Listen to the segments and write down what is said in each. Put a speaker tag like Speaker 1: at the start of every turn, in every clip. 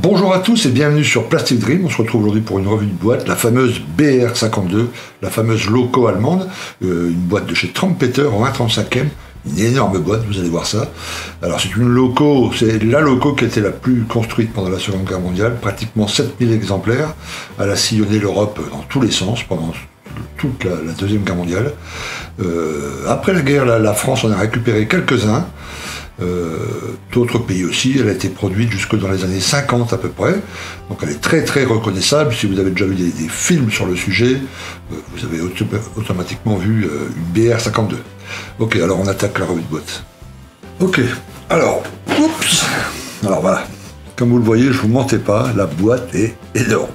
Speaker 1: Bonjour à tous et bienvenue sur Plastic Dream. On se retrouve aujourd'hui pour une revue de boîte, la fameuse BR52, la fameuse loco allemande, une boîte de chez Trumpeter en 1/35e, une énorme boîte, vous allez voir ça. Alors c'est une loco, c'est la loco qui était la plus construite pendant la Seconde Guerre mondiale, pratiquement 7000 exemplaires. Elle a sillonné l'Europe dans tous les sens pendant toute la Deuxième Guerre mondiale. Après la guerre, la France en a récupéré quelques-uns. D'autres pays aussi, elle a été produite jusque dans les années 50 à peu près, donc elle est très très reconnaissable. Si vous avez déjà vu des films sur le sujet, vous avez automatiquement vu une BR52. Ok, alors on attaque la revue de boîte. Ok, alors, oups, alors voilà, comme vous le voyez, je vous mentais pas, la boîte est énorme.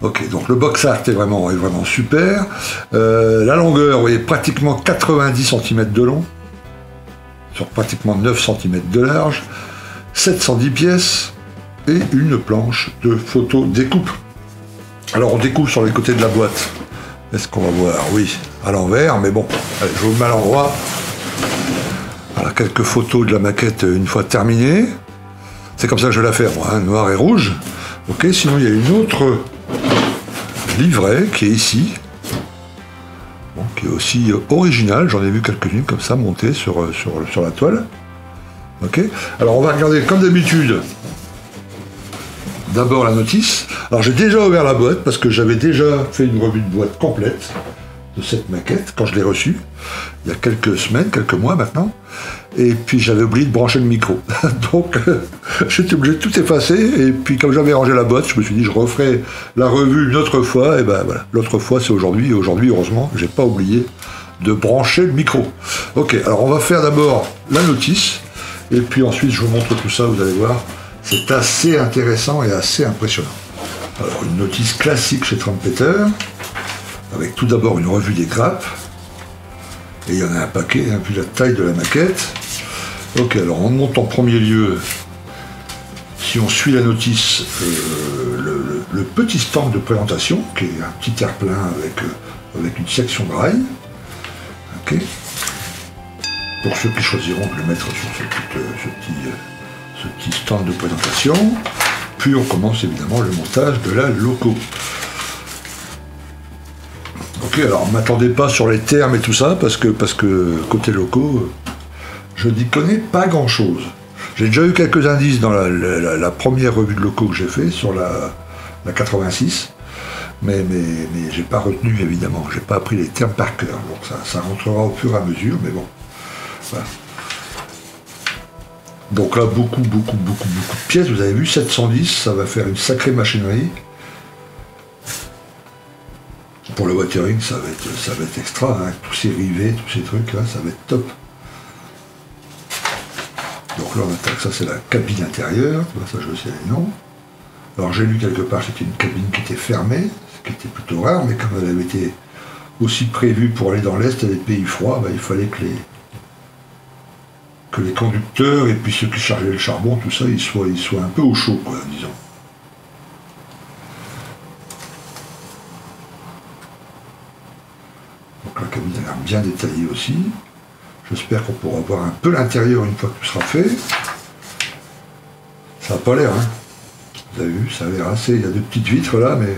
Speaker 1: Ok, donc le box art est vraiment super. La longueur, vous voyez, pratiquement 90 cm de long, sur pratiquement 9 cm de large, 710 pièces et une planche de photo découpe. Alors on découpe sur les côtés de la boîte. Est-ce qu'on va voir? Oui, à l'envers, mais bon, allez, je vous le mets à l'endroit. Voilà, quelques photos de la maquette une fois terminée. C'est comme ça que je vais la faire, moi, hein, noir et rouge. Ok, sinon il y a une autre livret qui est ici. Bon, qui est aussi original, j'en ai vu quelques-unes comme ça montées sur la toile. Ok. Alors on va regarder comme d'habitude d'abord la notice. Alors j'ai déjà ouvert la boîte parce que j'avais déjà fait une revue de boîte complète de cette maquette quand je l'ai reçue, il y a quelques semaines, quelques mois maintenant, et puis j'avais oublié de brancher le micro. Donc j'étais obligé de tout effacer, et puis comme j'avais rangé la boîte, je me suis dit je referai la revue une autre fois, et ben voilà, l'autre fois c'est aujourd'hui, et aujourd'hui heureusement, j'ai pas oublié de brancher le micro. Ok, alors on va faire d'abord la notice, et puis ensuite je vous montre tout ça, vous allez voir, c'est assez intéressant et assez impressionnant. Alors une notice classique chez Trumpeter, avec tout d'abord une revue des grappes, et il y en a un paquet, hein, vu la taille de la maquette. Ok, alors on monte en premier lieu, si on suit la notice, le petit stand de présentation, qui est un petit terre-plein avec une section braille. Ok. Pour ceux qui choisiront de le mettre sur ce petit stand de présentation. Puis on commence évidemment le montage de la loco. Ok, alors ne m'attendez pas sur les termes et tout ça, parce que côté loco, je n'y connais pas grand chose. J'ai déjà eu quelques indices dans la première revue de loco que j'ai fait sur la 86, mais j'ai pas retenu évidemment, j'ai pas appris les termes par cœur, donc ça rentrera au fur et à mesure, mais bon. Voilà. Donc là, beaucoup de pièces, vous avez vu, 710, ça va faire une sacrée machinerie. Pour le watering, ça va être extra, hein, tous ces rivets, tous ces trucs là, ça va être top. Donc là on attaque, ça c'est la cabine intérieure, ça je sais les noms. Alors j'ai lu quelque part, c'était une cabine qui était fermée, ce qui était plutôt rare, mais comme elle avait été aussi prévue pour aller dans l'Est, des pays froids, il fallait que les conducteurs et puis ceux qui chargeaient le charbon, tout ça, ils soient un peu au chaud, quoi, disons. Donc la cabine a l'air bien détaillée aussi. J'espère qu'on pourra voir un peu l'intérieur une fois que tout sera fait. Ça n'a pas l'air, hein. Vous avez vu, ça a l'air assez. Il y a deux petites vitres là, mais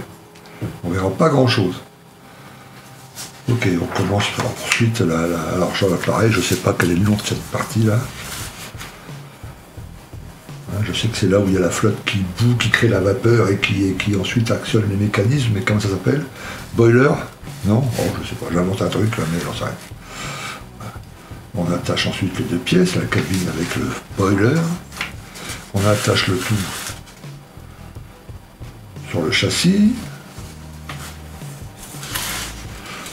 Speaker 1: on verra pas grand chose. Ok, on commence ensuite. Alors pareil, je sais pas quel est le nom de cette partie là. Je sais que c'est là où il y a la flotte qui bout, qui crée la vapeur et qui ensuite actionne les mécanismes, mais comment ça s'appelle? Boiler? Non? Oh, je sais pas, j'invente un truc là, mais j'en sais rien. Voilà. On attache ensuite les deux pièces, la cabine avec le boiler. On attache le tout sur le châssis.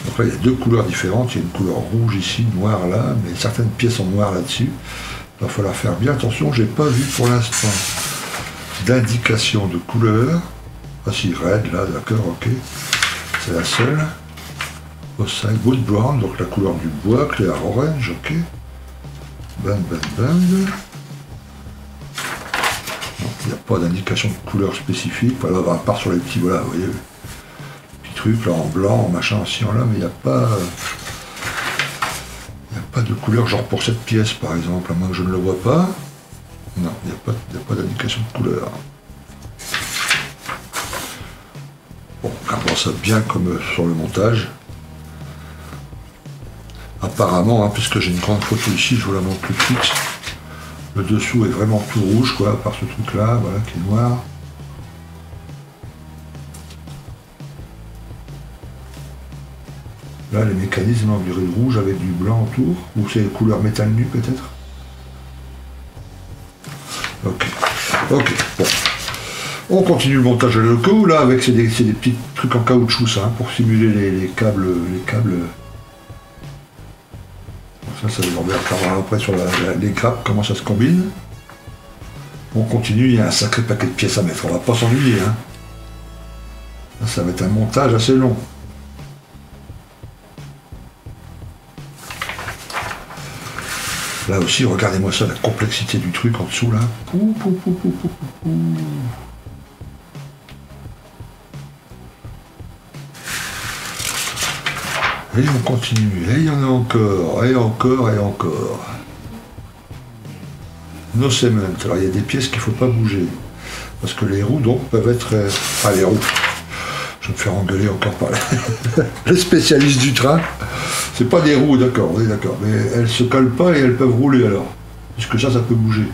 Speaker 1: Donc là, il y a deux couleurs différentes. Il y a une couleur rouge ici, noire là, mais certaines pièces en noir là-dessus. Il va falloir faire bien attention. J'ai pas vu pour l'instant d'indication de couleur. Ah si, red là, d'accord, ok. C'est la seule. Osside wood brown, donc la couleur du bois, clair orange, ok. Band. Donc il n'y a pas d'indication de couleur spécifique. Voilà, à part sur les petits, voilà, vous voyez. Truc là en blanc, en machin, ci, en là, mais il n'y a pas de couleur, genre pour cette pièce par exemple, à moins que je ne le vois pas. Non, il n'y a pas d'indication de couleur. on voit ça bien comme sur le montage. Apparemment, hein, puisque j'ai une grande photo ici, je vous la montre tout de suite. Le dessous est vraiment tout rouge, quoi, par ce truc-là, voilà, qui est noir. Là, les mécanismes en viré rouge avec du blanc autour, ou c'est couleur métal nu peut-être. Ok, bon. On continue le montage de locaux, là, avec c'est des petits trucs en caoutchouc, ça, hein, pour simuler les câbles. Ça on verra après sur les grappes, comment ça se combine. On continue, il y a un sacré paquet de pièces à mettre, on va pas s'ennuyer. Hein. Ça va être un montage assez long. Là aussi, regardez-moi ça, la complexité du truc en dessous, là. Et on continue, et il y en a encore, et encore, et encore. No cement, alors il y a des pièces qu'il ne faut pas bouger. Parce que les roues, donc, peuvent être... Enfin, les roues. Je vais me faire engueuler encore par les spécialistes du train. C'est pas des roues, d'accord, on est d'accord. Mais elles se collent pas et elles peuvent rouler alors. Puisque ça peut bouger.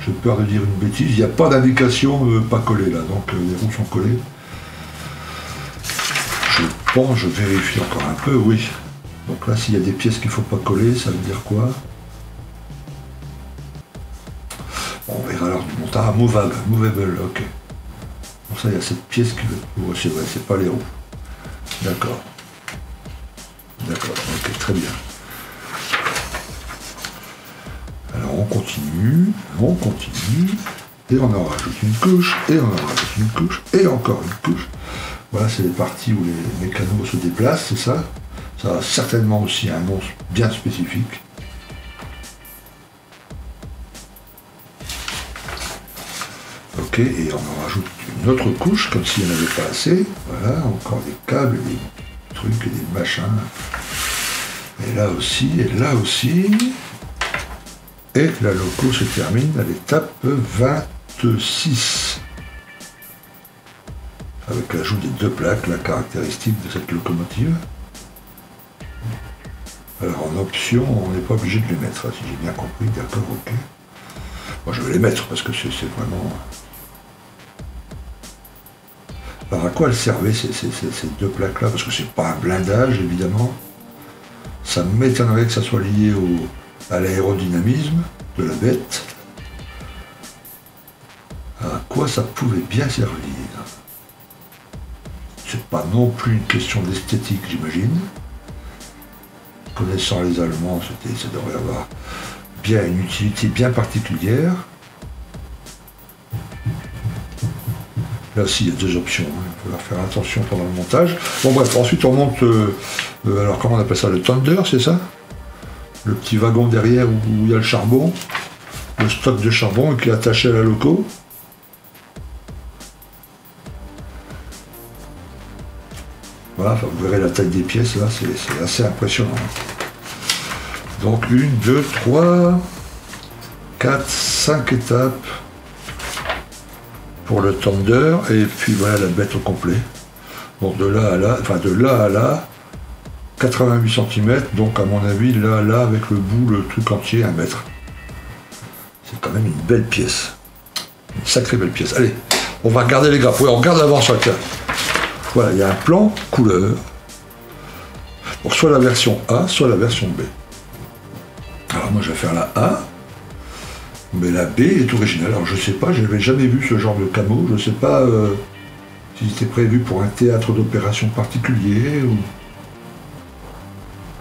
Speaker 1: J'ai peur de dire une bêtise. Il n'y a pas d'indication pas collée là. Donc les roues sont collées. Je vérifie encore un peu, oui. Donc là, s'il y a des pièces qu'il ne faut pas coller, ça veut dire quoi? Bon, on verra alors du montage. Ah, movable, ok. Bon, ça, il y a cette pièce qui veut... c'est vrai, c'est pas les roues. D'accord, ok, très bien. Alors on continue, et on en rajoute une couche, et on en rajoute une couche, et encore une couche. Voilà, c'est les parties où les mécanos se déplacent, c'est ça. Ça a certainement aussi un nom bien spécifique. Ok, et on en rajoute une autre couche, comme s'il n'y en avait pas assez. Voilà, encore des câbles, des trucs et des machins. Et là aussi, et là aussi. Et la loco se termine à l'étape 26. Avec l'ajout des deux plaques, la caractéristique de cette locomotive. Alors en option, on n'est pas obligé de les mettre, si j'ai bien compris, d'accord, ok. Moi je vais les mettre parce que c'est vraiment... Alors à quoi elles servaient ces deux plaques-là? Parce que c'est pas un blindage, évidemment. Ça m'étonnerait que ça soit lié à l'aérodynamisme de la bête. À quoi ça pouvait bien servir? C'est pas non plus une question d'esthétique, j'imagine. Connaissant les Allemands, ça devrait avoir bien une utilité bien particulière. Là aussi, il y a deux options. Il va falloir faire attention pendant le montage. Bon bref, ensuite on monte, alors comment on appelle ça, le Thunder, c'est ça? Le petit wagon derrière où il y a le charbon, le stock de charbon qui est attaché à la loco. Voilà, vous verrez la taille des pièces, là, c'est assez impressionnant. Donc 1, 2, 3, 4, 5 étapes pour le Thunder, et puis voilà la bête au complet. Donc de là à là, 88 cm, donc à mon avis, là, avec le bout, le truc entier, 1 mètre. C'est quand même une belle pièce. Une sacrée belle pièce. Allez, on va regarder les grappes. Oui, on regarde l'avant sur le cas. Voilà, il y a un plan couleur. Donc soit la version A, soit la version B. Alors moi je vais faire la A, mais la B est originale. Alors je sais pas, je n'avais jamais vu ce genre de camo, je sais pas si c'était prévu pour un théâtre d'opération particulier ou...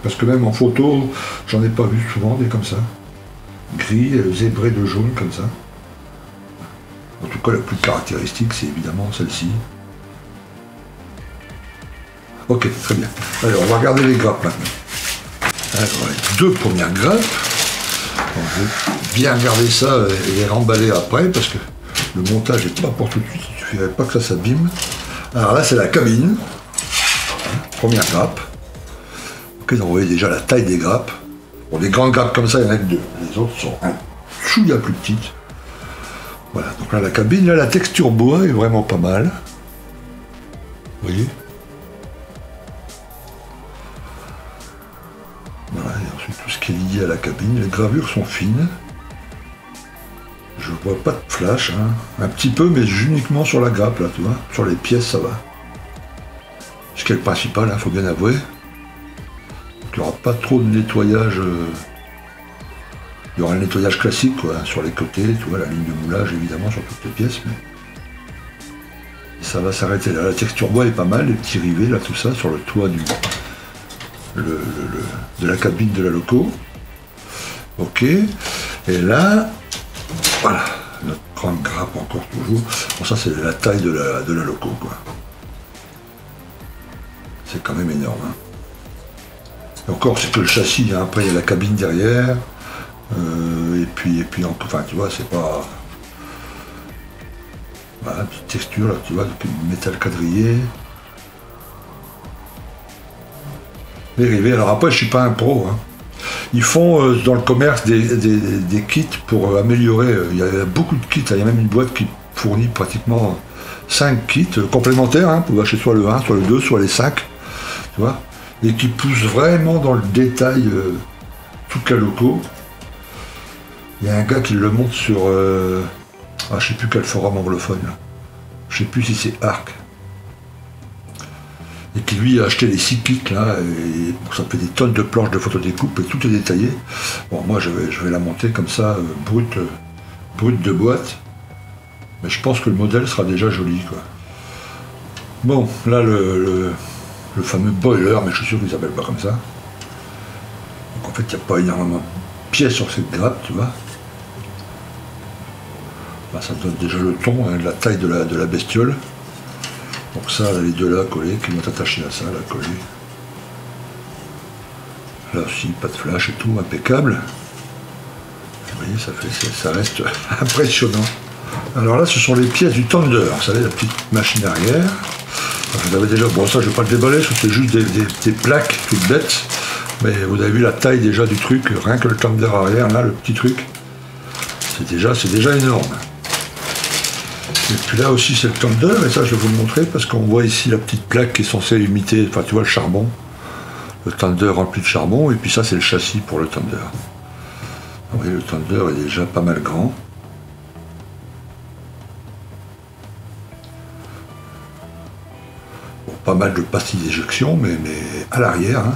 Speaker 1: Parce que même en photo, j'en ai pas vu souvent des comme ça. Gris, zébré de jaune comme ça. En tout cas la plus caractéristique c'est évidemment celle-ci. Ok, très bien. Allez, on va regarder les grappes maintenant. Alors, les deux premières grappes. On va bien garder ça et les remballer après parce que le montage n'est pas pour tout de suite. Il ne suffirait pas que ça s'abîme. Alors là, c'est la cabine. Première grappe. Ok, donc vous voyez déjà la taille des grappes. Bon, des grandes grappes comme ça, il y en a que deux. Les autres sont un chouïa plus petites. Voilà, donc là la cabine, là la texture bois est vraiment pas mal. Vous voyez? Voilà, et ensuite tout ce qui est lié à la cabine, les gravures sont fines. Je vois pas de flash, hein. Un petit peu, mais uniquement sur la grappe, là, tu vois. Sur les pièces, ça va. Ce qui est le principal, hein, faut bien avouer. Donc, il n'y aura pas trop de nettoyage. Il y aura le nettoyage classique, quoi, hein, sur les côtés, tu vois, la ligne de moulage, évidemment, sur toutes les pièces, mais ça va s'arrêter là. La texture bois est pas mal, les petits rivets, là, tout ça, sur le toit de la cabine de la loco. Ok. Et là, voilà, notre grande grappe encore toujours. Bon, ça, c'est la taille de la loco, quoi. C'est quand même énorme, hein. Et encore, c'est que le châssis, hein. Après, il y a la cabine derrière. Et puis, enfin, tu vois, c'est pas... Voilà, petite texture, là, tu vois, avec du métal quadrillé. Les rivets, alors après, je suis pas un pro, hein. Ils font dans le commerce des kits pour améliorer. Il y a beaucoup de kits, il y a même une boîte qui fournit pratiquement 5 kits complémentaires, hein, pour acheter soit le 1, soit le 2, soit les 5, tu vois, et qui poussent vraiment dans le détail toute la loco. Il y a un gars qui le montre sur, je sais plus quel forum anglophone, là. Je sais plus si c'est Arc, et qui lui a acheté les 6 kits là, et ça fait des tonnes de planches de photodécoupe et tout est détaillé. Bon, moi je vais la monter comme ça, brute de boîte, mais je pense que le modèle sera déjà joli, quoi. Bon, là le fameux boiler, mais je suis sûr qu'ils appellent pas comme ça. Donc en fait il n'y a pas énormément de pièces sur cette grappe, tu vois. Bah, ça donne déjà le ton, hein, de la taille de la bestiole. Donc ça, les deux là collés, qui vont attacher à ça, là collés. Là aussi, pas de flash et tout, impeccable. Vous voyez, ça reste impressionnant. Alors là, ce sont les pièces du Thunder, vous savez, la petite machine arrière. Alors, je l'avais déjà, bon ça je vais pas le déballer, c'est juste des plaques toutes bêtes. Mais vous avez vu la taille déjà du truc, rien que le Thunder arrière, là, le petit truc. C'est déjà énorme. Et puis là aussi c'est le Thunder, et ça je vais vous le montrer parce qu'on voit ici la petite plaque qui est censée imiter, enfin tu vois le charbon, le Thunder rempli de charbon, et puis ça c'est le châssis pour le Thunder. Vous voyez, le Thunder est déjà pas mal grand. Bon, pas mal de pastilles d'éjection, mais à l'arrière, hein.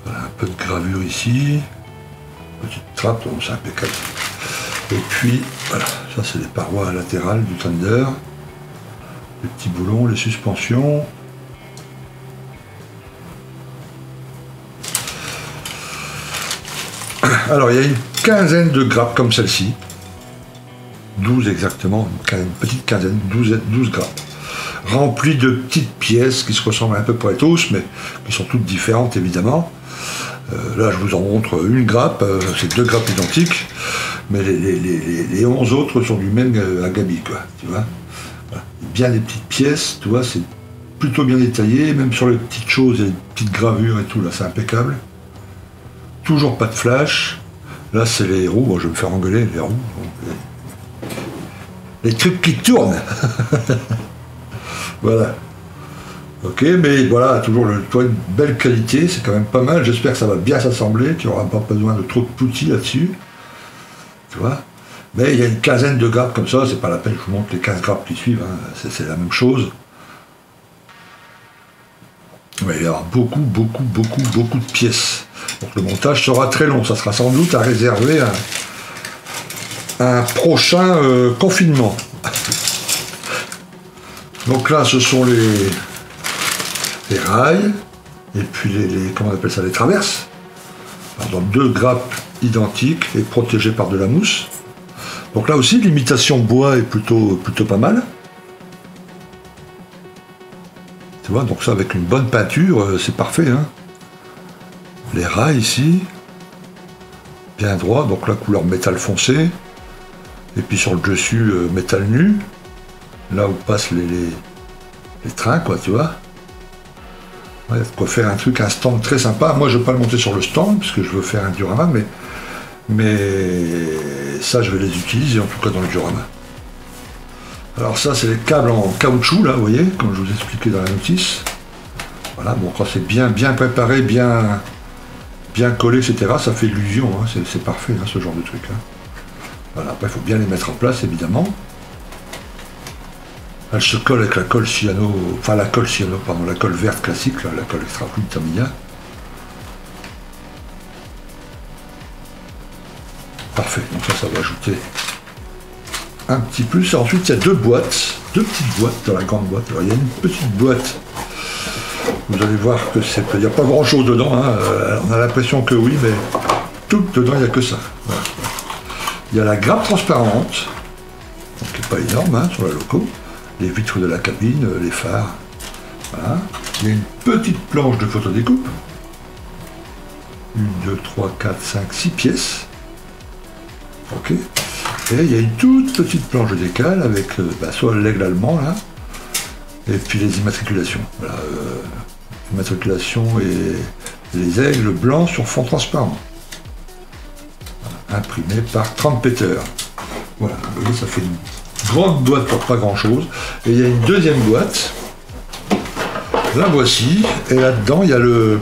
Speaker 1: Voilà, un peu de gravure ici. Petite trappe, donc c'est impeccable. Et puis, voilà, ça c'est les parois latérales du Thunder. Les petits boulons, les suspensions. Alors, il y a une quinzaine de grappes comme celle-ci. 12 exactement, une petite quinzaine, 12 grappes. Remplies de petites pièces qui se ressemblent un peu près tous, mais qui sont toutes différentes évidemment. Là, je vous en montre une grappe, c'est 2 grappes identiques, mais les 11 autres sont du même agabi, quoi, tu vois. Voilà. Bien des petites pièces, tu vois, c'est plutôt bien détaillé, même sur les petites choses, il y a des petites gravures et tout, là, c'est impeccable. Toujours pas de flash. Là, c'est les roues, bon, je vais me faire engueuler, les roues. Les trucs qui tournent. Voilà. Ok, mais voilà, toujours le toit de belle qualité, c'est quand même pas mal. J'espère que ça va bien s'assembler, qu'il n'y aura pas besoin de trop de poutis là-dessus. Tu vois. Mais il y a une quinzaine de grappes comme ça, c'est pas la peine, je vous montre les 15 grappes qui suivent, hein. C'est la même chose. Mais il y aura beaucoup de pièces. Donc le montage sera très long, ça sera sans doute à réserver à un prochain confinement. Donc là, ce sont les rails, et puis comment on appelle ça, les traverses. Alors, dans 2 grappes identiques et protégées par de la mousse. Donc là aussi, l'imitation bois est plutôt pas mal. Tu vois, donc ça avec une bonne peinture, c'est parfait, hein. Les rails ici, bien droit, donc la couleur métal foncé. Et puis sur le dessus, métal nu. Là où passent les trains, quoi, tu vois. Il y a de quoi faire un truc, un stand très sympa. Moi, je ne veux pas le monter sur le stand, parce que je veux faire un diorama, mais ça, je vais les utiliser, en tout cas dans le diorama. Alors ça, c'est les câbles en caoutchouc, là, vous voyez, comme je vous ai expliqué dans la notice. Voilà, bon, quand c'est bien préparé, bien collé, etc., ça fait illusion, hein, c'est parfait, hein, ce genre de truc. Hein. Voilà, après, il faut bien les mettre en place, évidemment. Elle se colle avec la colle cyano, enfin la colle cyano, pardon, la colle verte classique, là, la colle extra fluide Tamiya. Parfait, donc ça va ajouter un petit plus. Ensuite, il y a deux petites boîtes dans la grande boîte. Alors, il y a une petite boîte, vous allez voir que il n'y a pas grand chose dedans, hein. On a l'impression que oui, mais tout dedans, il n'y a que ça. Voilà. Il y a la grappe transparente, qui n'est pas énorme, hein, sur la loco, les vitres de la cabine, les phares. Voilà. Il y a une petite planche de photodécoupe. 1, 2, 3, 4, 5, 6 pièces. Ok. Et il y a une toute petite planche de décale avec soit l'aigle allemand là, et puis les immatriculations. Voilà, immatriculation et les aigles blancs sur fond transparent. Voilà, imprimé par Trumpeter. Voilà, vous voyez, ça fait une grande boîte pour pas grand chose. Et il y a une deuxième boîte. La voici. Et là-dedans, il y a le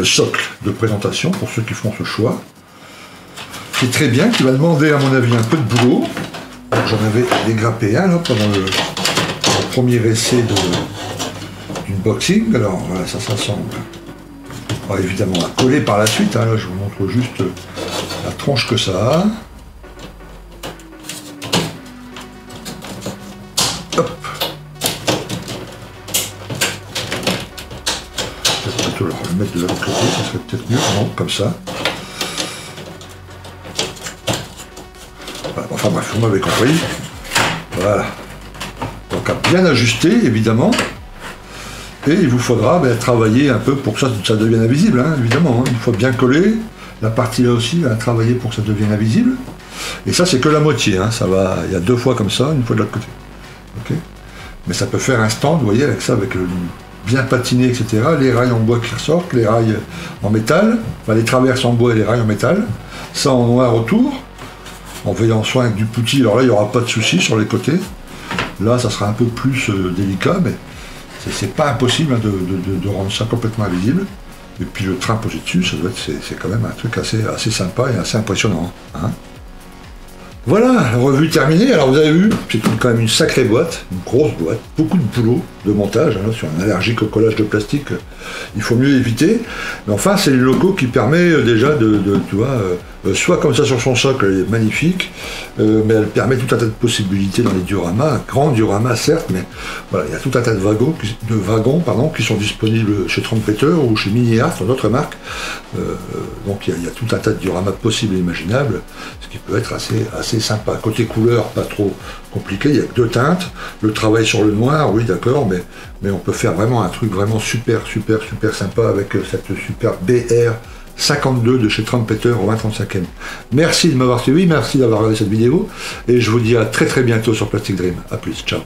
Speaker 1: socle de présentation pour ceux qui font ce choix. C'est très bien, qui va demander à mon avis un peu de boulot. J'en avais dégrappé un là, pendant le premier essai d'unboxing. Alors voilà, ça s'assemble. Alors, évidemment à coller par la suite, hein. Là je vous montre juste la tronche que ça a. Hop. Peut-être le mettre de l'autre côté, ça serait peut-être mieux. Non, comme ça. Enfin bref, vous m'avez compris. Voilà. Donc à bien ajuster, évidemment. Et il vous faudra travailler un peu pour que ça devienne invisible, hein, évidemment. Hein. Il faut bien coller. La partie là aussi, travailler pour que ça devienne invisible. Et ça, c'est que la moitié. Hein. Ça va, il y a 2 fois comme ça, une fois de l'autre côté. Okay. Mais ça peut faire un stand, vous voyez, avec ça, avec bien patiné, etc. Les rails en bois qui ressortent, les rails en métal, enfin, les traverses en bois et les rails en métal. Ça en noir autour. En veillant soin avec du putty, alors là il n'y aura pas de souci sur les côtés. Là ça sera un peu plus délicat, mais c'est pas impossible hein, de rendre ça complètement invisible. Et puis le train posé dessus, ça doit être, c'est quand même un truc assez sympa et assez impressionnant. Hein. Voilà, revue terminée. Alors vous avez vu, c'est quand même une sacrée boîte, une grosse boîte, beaucoup de boulot de montage. Hein, sur un allergique au collage de plastique, il faut mieux éviter. Mais enfin, c'est le logo qui permet déjà tu vois, soit comme ça sur son socle, elle est magnifique, mais elle permet tout un tas de possibilités dans les dioramas, un grand diorama certes, mais voilà, il y a tout un tas de wagons qui sont disponibles chez Trumpeter ou chez Mini Art, d'autres marques. Donc il y a tout un tas de dioramas possibles et imaginables, ce qui peut être assez sympa. Côté couleur, pas trop compliqué, il n'y a que 2 teintes. Le travail sur le noir, oui d'accord, mais on peut faire vraiment un truc vraiment super sympa avec cette super BR52 de chez Trumpeter au 2035e. Merci de m'avoir suivi, merci d'avoir regardé cette vidéo, et je vous dis à très bientôt sur Plastic Dream. A plus, ciao.